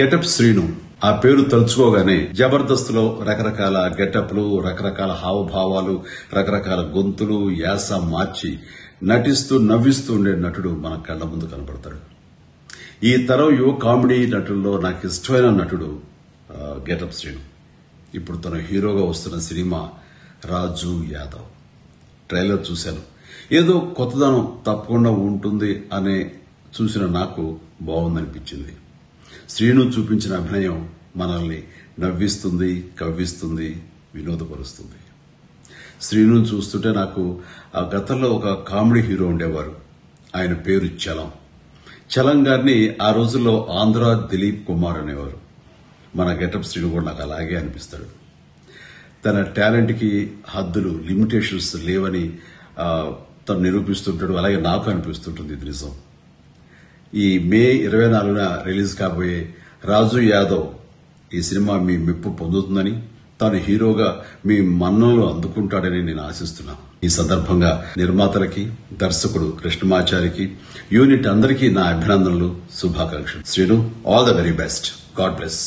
Getup Srinu ఆ పేరు తలుచుకోగానే జబర్దస్త్లో రకరకాల గెటప్లు, రకరకాల హావభావాలు, రకరకాల గొంతులు, యాస మార్చి నటిస్తూ నవ్విస్తూ ఉండే నటుడు మన కళ్ల ముందు కనపడతాడు. ఈ తరం యువ కామెడీ నటుల్లో నాకు ఇష్టమైన నటుడు గెటప్ శ్రీను. ఇప్పుడు తన హీరోగా వస్తున్న సినిమా రాజు యాదవ్. ట్రైలర్ చూశాను. ఏదో కొత్తదనం తప్పకుండా ఉంటుంది అనే చూసిన నాకు బాగుందనిపించింది. శ్రీను చూపించిన అభినయం మనల్ని నవ్విస్తుంది, కవ్విస్తుంది, వినోదపరుస్తుంది. శ్రీను చూస్తుంటే నాకు ఆ గతంలో ఒక కామెడీ హీరో ఉండేవారు. ఆయన పేరు చలం. చలం గారిని ఆ రోజుల్లో ఆంధ్ర దిలీప్ కుమార్ అనేవారు. మన గెటప్ శ్రీను కూడా నాకు అలాగే అనిపిస్తాడు. తన టాలెంట్ కి హద్దులు, లిమిటేషన్స్ లేవని తను నిరూపిస్తుంటాడు. అలాగే నాకు అనిపిస్తుంటుంది. ఇది నిజం. ఈ మే 24న రిలీజ్ కాబోయే రాజు యాదవ్ ఈ సినిమా మీ మెప్పు పొందుతుందని, తాను హీరోగా మీ మన్ననలు అందుకుంటాడని నేను ఆశిస్తున్నాను. ఈ సందర్భంగా నిర్మాతలకి, దర్శకుడు కృష్ణమాచారికి, యూనిట్ అందరికీ నా అభినందనలు, శుభాకాంక్షలు. Srinu, all the very best. God bless.